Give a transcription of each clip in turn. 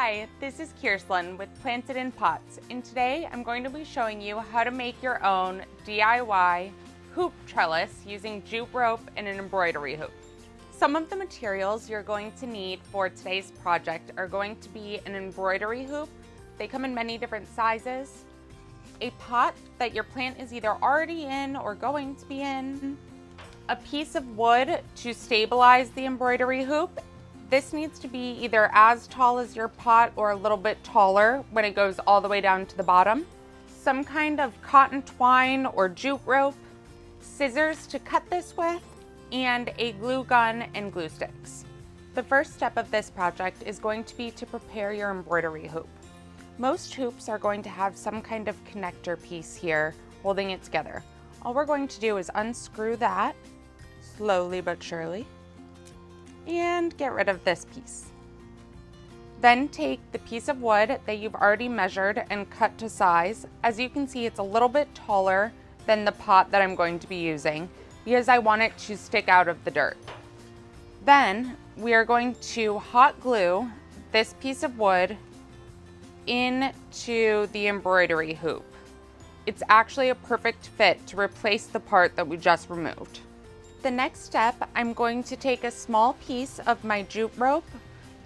Hi, this is Kirslyn with Planted in Pots, and today I'm going to be showing you how to make your own DIY hoop trellis using jute rope and an embroidery hoop. Some of the materials you're going to need for today's project are going to be an embroidery hoop. They come in many different sizes, a pot that your plant is either already in or going to be in, a piece of wood to stabilize the embroidery hoop. This needs to be either as tall as your pot or a little bit taller when it goes all the way down to the bottom. Some kind of cotton twine or jute rope, scissors to cut this with, and a glue gun and glue sticks. The first step of this project is going to be to prepare your embroidery hoop. Most hoops are going to have some kind of connector piece here holding it together. All we're going to do is unscrew that slowly but surely and get rid of this piece. Then take the piece of wood that you've already measured and cut to size. As you can see, it's a little bit taller than the pot that I'm going to be using because I want it to stick out of the dirt. Then we are going to hot glue this piece of wood into the embroidery hoop. It's actually a perfect fit to replace the part that we just removed. The next step, I'm going to take a small piece of my jute rope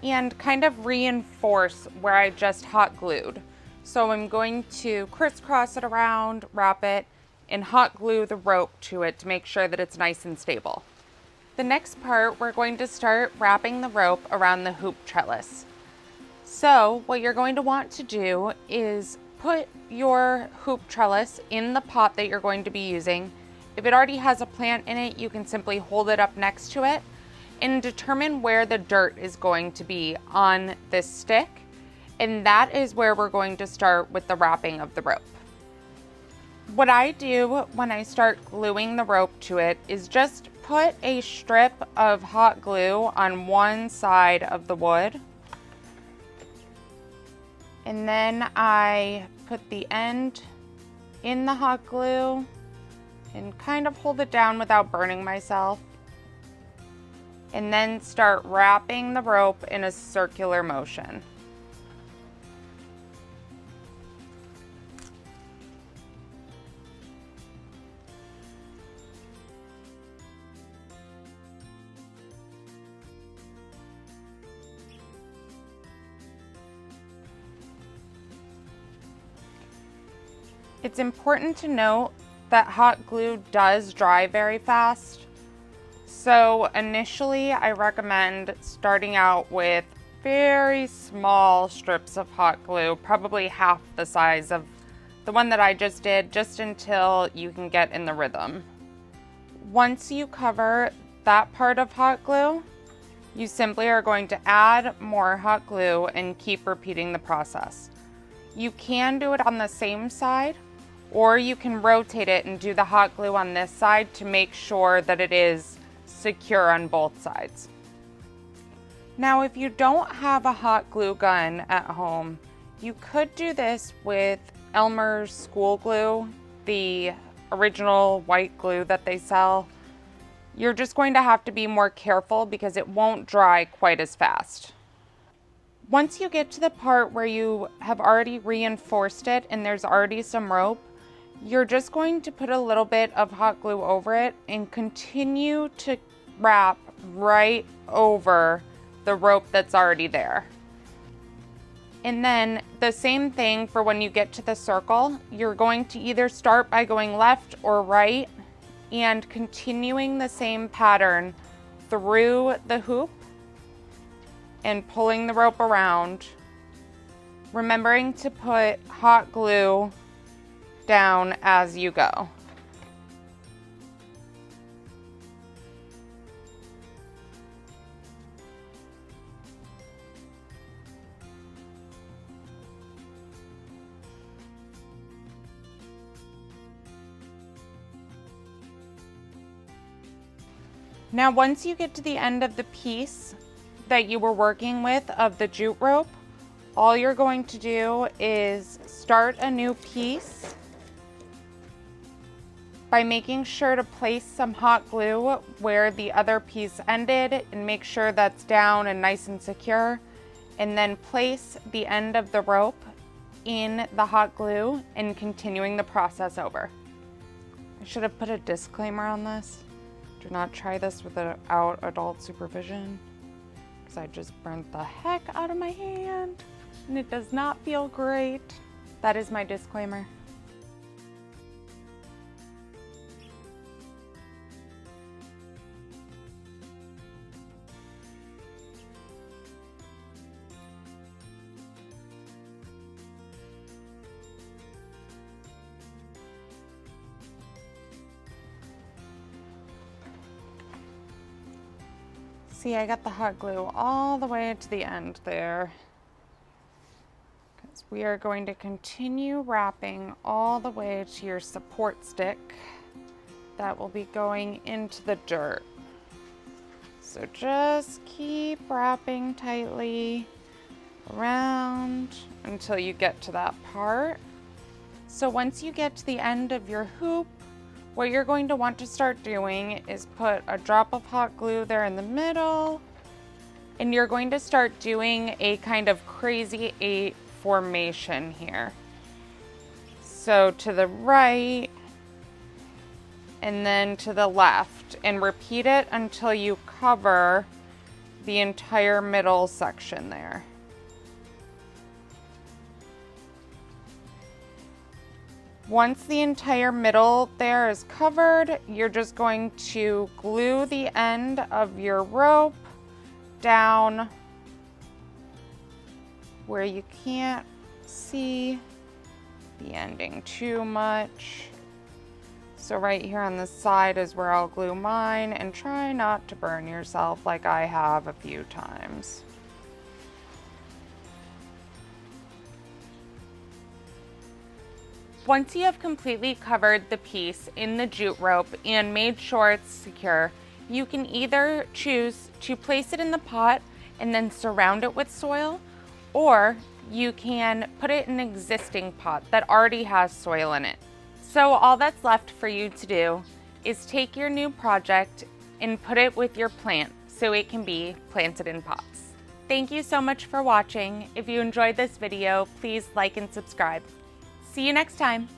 and kind of reinforce where I just hot glued. So I'm going to crisscross it around, wrap it, and hot glue the rope to it to make sure that it's nice and stable. The next part, we're going to start wrapping the rope around the hoop trellis. So what you're going to want to do is put your hoop trellis in the pot that you're going to be using. If it already has a plant in it, you can simply hold it up next to it and determine where the dirt is going to be on this stick. And that is where we're going to start with the wrapping of the rope. What I do when I start gluing the rope to it is just put a strip of hot glue on one side of the wood. And then I put the end in the hot glue and kind of hold it down without burning myself. And then start wrapping the rope in a circular motion. It's important to note that hot glue does dry very fast. So initially I recommend starting out with very small strips of hot glue, probably half the size of the one that I just did, just until you can get in the rhythm. Once you cover that part of hot glue, you simply are going to add more hot glue and keep repeating the process. You can do it on the same side, or you can rotate it and do the hot glue on this side to make sure that it is secure on both sides. Now, if you don't have a hot glue gun at home, you could do this with Elmer's school glue, the original white glue that they sell. You're just going to have to be more careful because it won't dry quite as fast. Once you get to the part where you have already reinforced it and there's already some rope, you're just going to put a little bit of hot glue over it and continue to wrap right over the rope that's already there. And then the same thing for when you get to the circle. You're going to either start by going left or right and continuing the same pattern through the hoop and pulling the rope around, remembering to put hot glue down as you go. Now, once you get to the end of the piece that you were working with of the jute rope, all you're going to do is start a new piece by making sure to place some hot glue where the other piece ended and make sure that's down and nice and secure. and then place the end of the rope in the hot glue and continuing the process over. I should have put a disclaimer on this. Do not try this without adult supervision, because I just burnt the heck out of my hand and it does not feel great. That is my disclaimer. See, I got the hot glue all the way to the end there, because we are going to continue wrapping all the way to your support stick that will be going into the dirt. So just keep wrapping tightly around until you get to that part. So once you get to the end of your hoop, what you're going to want to start doing is put a drop of hot glue there in the middle, and you're going to start doing a kind of crazy 8 formation here. So to the right and then to the left, and repeat it until you cover the entire middle section there. Once the entire middle there is covered, you're just going to glue the end of your rope down where you can't see the ending too much. So right here on the side is where I'll glue mine, and try not to burn yourself like I have a few times. Once you have completely covered the piece in the jute rope and made sure it's secure, you can either choose to place it in the pot and then surround it with soil, or you can put it in an existing pot that already has soil in it. So all that's left for you to do is take your new project and put it with your plant so it can be planted in pots. Thank you so much for watching. If you enjoyed this video, please like and subscribe. See you next time.